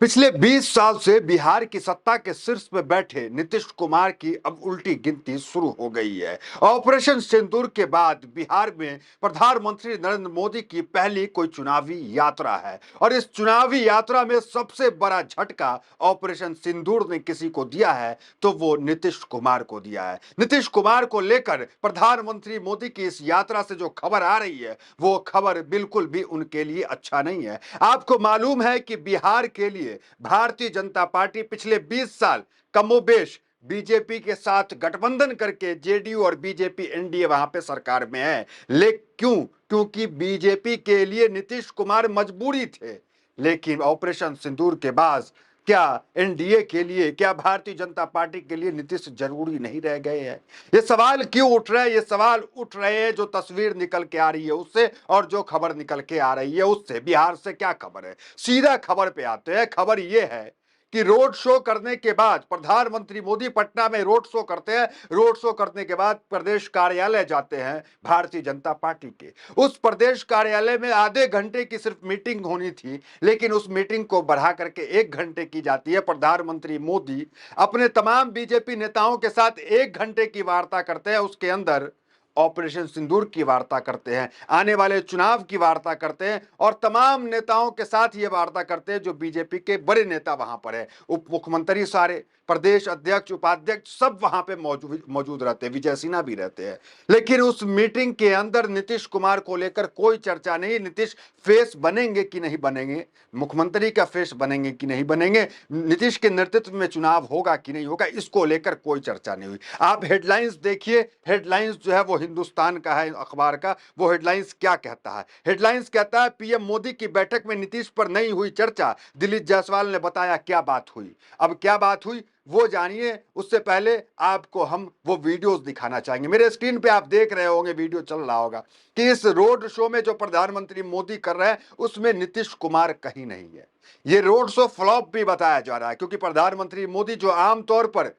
पिछले 20 साल से बिहार की सत्ता के शीर्ष पे बैठे नीतीश कुमार की अब उल्टी गिनती शुरू हो गई है। ऑपरेशन सिंदूर के बाद बिहार में प्रधानमंत्री नरेंद्र मोदी की पहली कोई चुनावी यात्रा है और इस चुनावी यात्रा में सबसे बड़ा झटका ऑपरेशन सिंदूर ने किसी को दिया है तो वो नीतीश कुमार को दिया है। नीतीश कुमार को लेकर प्रधानमंत्री मोदी की इस यात्रा से जो खबर आ रही है वो खबर बिल्कुल भी उनके लिए अच्छा नहीं है। आपको मालूम है कि बिहार के लिए भारतीय जनता पार्टी पिछले 20 साल कमोबेश बीजेपी के साथ गठबंधन करके जेडीयू और बीजेपी एनडीए वहां पे सरकार में है। लेकिन क्योंकि बीजेपी के लिए नीतीश कुमार मजबूरी थे। लेकिन ऑपरेशन सिंदूर के बाद क्या एनडीए के लिए, क्या भारतीय जनता पार्टी के लिए नीतीश जरूरी नहीं रह गए हैं? ये सवाल क्यों उठ रहे हैं? ये सवाल उठ रहे हैं जो तस्वीर निकल के आ रही है उससे और जो खबर निकल के आ रही है उससे। बिहार से क्या खबर है, सीधा खबर पे आते हैं। खबर ये है कि रोड शो करने के बाद प्रधानमंत्री मोदी पटना में रोड शो करते हैं। रोड शो करने के बाद प्रदेश कार्यालय जाते हैं भारतीय जनता पार्टी के। उस प्रदेश कार्यालय में आधे घंटे की सिर्फ मीटिंग होनी थी, लेकिन उस मीटिंग को बढ़ा करके 1 घंटे की जाती है। प्रधानमंत्री मोदी अपने तमाम बीजेपी नेताओं के साथ 1 घंटे की वार्ता करते हैं। उसके अंदर ऑपरेशन सिंदूर की वार्ता करते हैं, आने वाले चुनाव की वार्ता करते हैं और तमाम नेताओं के साथ ये वार्ता करते हैं जो बीजेपी के बड़े नेता वहां पर है। उप मुख्यमंत्री सारे, प्रदेश अध्यक्ष, उपाध्यक्ष सब वहां पे मौजूद रहते हैं, विजय सिन्हा भी रहते हैं। लेकिन उस मीटिंग के अंदर नीतीश कुमार को लेकर कोई चर्चा नहीं। नीतीश फेस बनेंगे कि नहीं बनेंगे, मुख्यमंत्री का फेस बनेंगे कि नहीं बनेंगे, नीतीश के नेतृत्व में चुनाव होगा कि नहीं होगा, इसको लेकर कोई चर्चा नहीं हुई। आप हेडलाइंस देखिए, हेडलाइंस जो है वो हिंदुस्तान का है अखबार का। वो हेडलाइंस क्या कहता है? हेडलाइंस कहता है पीएम मोदी की बैठक में नीतीश पर नहीं हुई चर्चा, दिलीप जायसवाल ने बताया क्या बात हुई। अब क्या बात हुई वो जानिए, उससे पहले आपको हम वो वीडियोस दिखाना चाहेंगे। मेरे स्क्रीन पे आप देख रहे होंगे, वीडियो चल रहा होगा कि इस रोड शो में जो प्रधानमंत्री मोदी कर रहे हैं उसमें नीतीश कुमार कहीं नहीं है। ये रोड शो फ्लॉप भी बताया जा रहा है क्योंकि प्रधानमंत्री मोदी जो आमतौर पर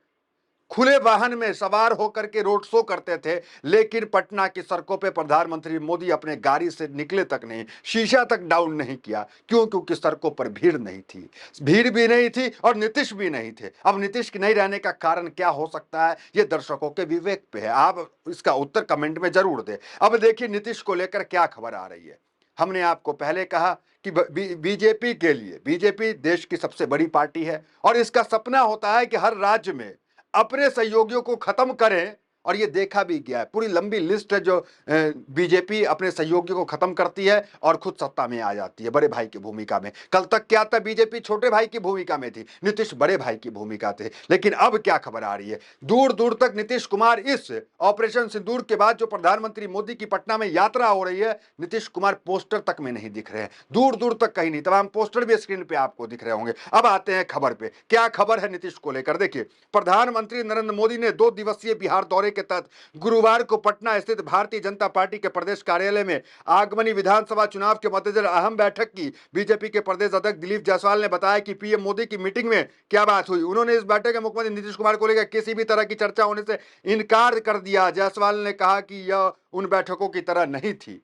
खुले वाहन में सवार होकर के रोड शो करते थे, लेकिन पटना की सड़कों पे प्रधानमंत्री मोदी अपने गाड़ी से निकले तक नहीं, शीशा तक डाउन नहीं किया। क्यों? क्योंकि सड़कों पर भीड़ नहीं थी, भीड़ भी नहीं थी और नीतीश भी नहीं थे। अब नीतीश के नहीं रहने का कारण क्या हो सकता है, ये दर्शकों के विवेक पे है। आप इसका उत्तर कमेंट में जरूर दें। अब देखिए नीतीश को लेकर क्या खबर आ रही है। हमने आपको पहले कहा कि बीजेपी के लिए, बीजेपी देश की सबसे बड़ी पार्टी है और इसका सपना होता है कि हर राज्य में अपने सहयोगियों को खत्म करें। और ये देखा भी गया है, पूरी लंबी लिस्ट है जो बीजेपी अपने सहयोगियों को खत्म करती है और खुद सत्ता में आ जाती है बड़े भाई की भूमिका में। कल तक क्या था, बीजेपी छोटे भाई की भूमिका में थी, नीतीश बड़े भाई की भूमिका थे। लेकिन अब क्या खबर आ रही है, दूर दूर तक नीतीश कुमार इस ऑपरेशन सिंदूर के बाद जो प्रधानमंत्री मोदी की पटना में यात्रा हो रही है, नीतीश कुमार पोस्टर तक में नहीं दिख रहे हैं, दूर दूर तक कहीं नहीं। तमाम पोस्टर भी स्क्रीन पे आपको दिख रहे होंगे। अब आते हैं खबर पे, क्या खबर है नीतीश को लेकर। देखिए, प्रधानमंत्री नरेंद्र मोदी ने 2 दिवसीय बिहार दौरे के तहत गुरुवार को पटना स्थित भारतीय जनता पार्टी के प्रदेश कार्यालय में आगमनी विधानसभा चुनाव के मद्देनजर अहम बैठक की। बीजेपी के प्रदेश अध्यक्ष दिलीप जायसवाल ने बताया कि पीएम मोदी की मीटिंग में क्या बात हुई। उन्होंने इस बैठक में मुख्यमंत्री नीतीश कुमार को लेकर किसी भी तरह की चर्चा होने से इनकार कर दिया। जायसवाल ने कहा कि यह उन बैठकों की तरह नहीं थी,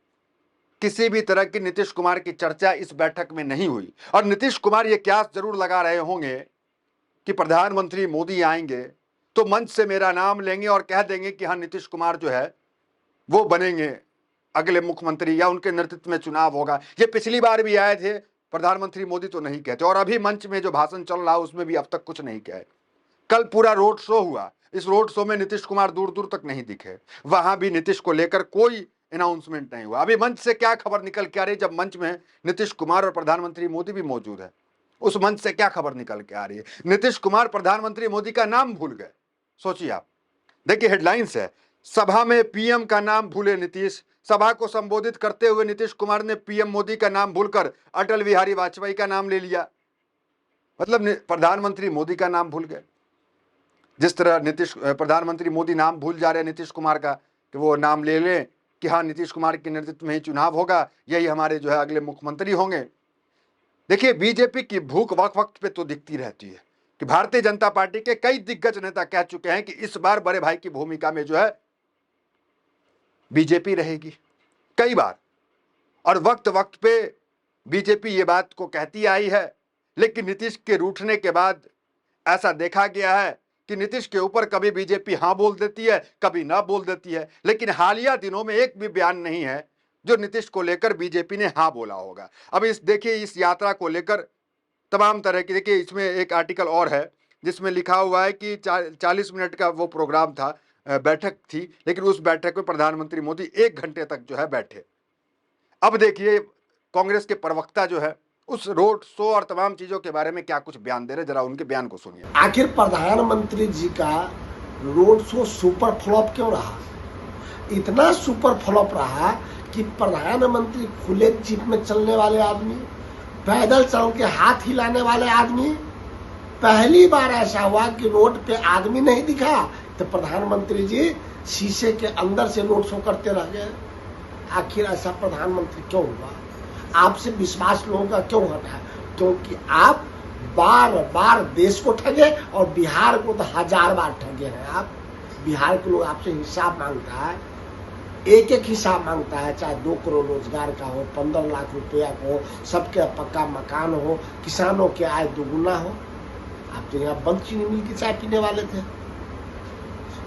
किसी भी तरह की नीतीश कुमार की चर्चा इस बैठक में नहीं हुई। और नीतीश कुमार ये क्या जरूर लगा रहे होंगे कि प्रधानमंत्री मोदी आएंगे तो मंच से मेरा नाम लेंगे और कह देंगे कि हाँ, नीतीश कुमार जो है वो बनेंगे अगले मुख्यमंत्री या उनके नेतृत्व में चुनाव होगा। ये पिछली बार भी आए थे, प्रधानमंत्री मोदी तो नहीं कहते और अभी मंच में जो भाषण चल रहा है उसमें भी अब तक कुछ नहीं कहे। कल पूरा रोड शो हुआ, इस रोड शो में नीतीश कुमार दूर दूर तक नहीं दिखे, वहां भी नीतीश को लेकर कोई अनाउंसमेंट नहीं हुआ। अभी मंच से क्या खबर निकल के आ रही है, जब मंच में नीतीश कुमार और प्रधानमंत्री मोदी भी मौजूद है, उस मंच से क्या खबर निकल के आ रही है? नीतीश कुमार प्रधानमंत्री मोदी का नाम भूल गए। सोचिए आप, देखिए हेडलाइंस है, सभा में पीएम का नाम भूले नीतीश। सभा को संबोधित करते हुए नीतीश कुमार ने पीएम मोदी का नाम भूलकर अटल बिहारी वाजपेयी का नाम ले लिया। मतलब प्रधानमंत्री मोदी का नाम भूल गए। जिस तरह नीतीश प्रधानमंत्री मोदी नाम भूल जा रहे हैं नीतीश कुमार का, कि वो नाम ले लें कि हाँ, नीतीश कुमार के नेतृत्व में ही चुनाव होगा, यही हमारे जो है अगले मुख्यमंत्री होंगे। देखिए, बीजेपी की भूख वक्त वक्त पे तो दिखती रहती है कि भारतीय जनता पार्टी के कई दिग्गज नेता कह चुके हैं कि इस बार बड़े भाई की भूमिका में जो है बीजेपी रहेगी, कई बार। और वक्त वक्त पे बीजेपी ये बात को कहती आई है लेकिन नीतीश के रूठने के बाद ऐसा देखा गया है कि नीतीश के ऊपर कभी बीजेपी हां बोल देती है, कभी ना बोल देती है, लेकिन हालिया दिनों में एक भी बयान नहीं है जो नीतीश को लेकर बीजेपी ने हां बोला होगा। अब इस देखिए, इस यात्रा को लेकर तमाम तरह की, देखिए इसमें एक आर्टिकल और है जिसमें लिखा हुआ है कि 40 मिनट का वो प्रोग्राम था, बैठक थी, लेकिन उस बैठक में प्रधानमंत्री मोदी 1 घंटे तक जो है बैठे। अब देखिए कांग्रेस के प्रवक्ता जो है उस रोड शो और तमाम चीजों के बारे में क्या कुछ बयान दे रहे, जरा उनके बयान को सुनिए। आखिर प्रधानमंत्री जी का रोड शो सुपर फ्लॉप क्यों रहा? इतना सुपर फ्लॉप रहा कि प्रधानमंत्री खुले जीप में चलने वाले आदमी, पैदल चल के हाथ हिलाने वाले आदमी, पहली बार ऐसा हुआ कि रोड पे आदमी नहीं दिखा तो प्रधानमंत्री जी शीशे के अंदर से रोड शो करते रह गए। आखिर ऐसा प्रधानमंत्री क्यों हुआ? आपसे विश्वास लोगों का क्यों हटा? क्योंकि आप बार बार देश को ठगे और बिहार को तो 1000 बार ठगे हैं आप। बिहार के लोग आपसे हिसाब मांगता है, एक एक हिसाब मांगता है, चाहे 2 करोड़ रोजगार का हो, 15 लाख रुपया का हो, सबके पक्का मकान हो, किसानों की आय दुगुना हो। आप तो यहाँ बंद चीनी मिल की चाय पीने वाले थे,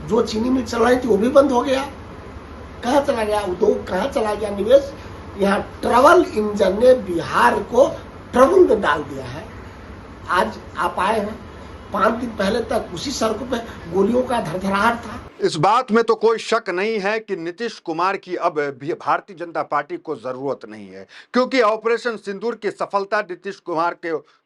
जो चीनी मिल चल रही थी वो भी बंद हो गया। कहाँ चला गया उद्योग, कहाँ चला गया निवेश? यहाँ ट्रैवल इंजन ने बिहार को ट्रबल में डाल दिया है। आज आप आए हैं, 5 दिन पहले तक उसी सड़कों पे गोलियों का धड़धड़ाहट था। इस बात में तो कोई शक नहीं है कि नीतीश कुमार की अब भारतीय जनता पार्टी को जरूरत नहीं है, क्योंकि ऑपरेशन सिंदूर की सफलता नीतीश कुमार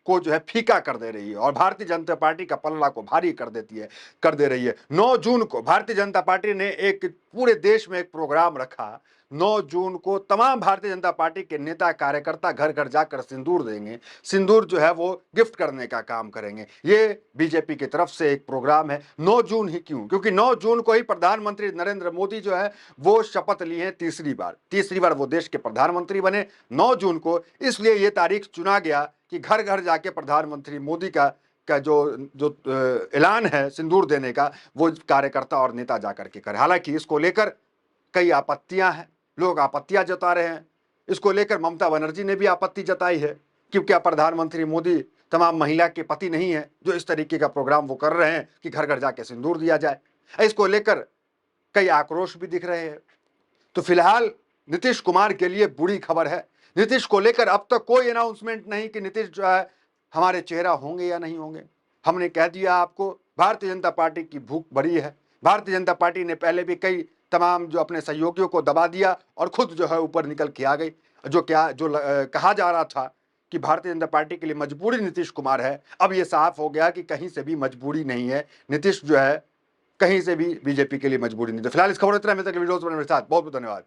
को जो है फीका कर दे रही है और भारतीय जनता पार्टी का पल्ला को भारी कर दे रही है। 9 जून को भारतीय जनता पार्टी ने एक पूरे देश में एक प्रोग्राम रखा। 9 जून को तमाम भारतीय जनता पार्टी के नेता कार्यकर्ता घर घर जाकर सिंदूर देंगे, सिंदूर जो है वो गिफ्ट करने का काम करेंगे। ये बीजेपी की तरफ से एक प्रोग्राम है। 9 जून ही क्यों? क्योंकि 9 जून को ही प्रधानमंत्री नरेंद्र मोदी जो है वो शपथ लिए हैं तीसरी बार वो देश के प्रधानमंत्री बने 9 जून को। इसलिए ये तारीख चुना गया कि घर घर जाके प्रधानमंत्री मोदी का जो ऐलान है सिंदूर देने का, वो कार्यकर्ता और नेता जाकर के करे। हालांकि इसको लेकर कई आपत्तियां हैं, लोग आपत्तियां जता रहे हैं। इसको लेकर ममता बनर्जी ने भी आपत्ति जताई है कि क्या प्रधानमंत्री मोदी तमाम महिला के पति नहीं है जो इस तरीके का प्रोग्राम वो कर रहे हैं कि घर घर जाके सिंदूर दिया जाए। इसको लेकर कई आक्रोश भी दिख रहे हैं। तो फिलहाल नीतीश कुमार के लिए बुरी खबर है। नीतीश को लेकर अब तक कोई अनाउंसमेंट नहीं कि नीतीश जो है हमारे चेहरा होंगे या नहीं होंगे। हमने कह दिया आपको, भारतीय जनता पार्टी की भूख बड़ी है। भारतीय जनता पार्टी ने पहले भी कई तमाम जो अपने सहयोगियों को दबा दिया और खुद जो है ऊपर निकल के आ गई। कहा जा रहा था कि भारतीय जनता पार्टी के लिए मजबूरी नीतीश कुमार है, अब ये साफ हो गया कि कहीं से भी मजबूरी नहीं है। नीतीश जो है कहीं से भी बीजेपी के लिए मजबूरी नहीं। तो फिलहाल इस खबर इतना, मेरे तक वीडियोस बनाने के साथ बहुत बहुत धन्यवाद।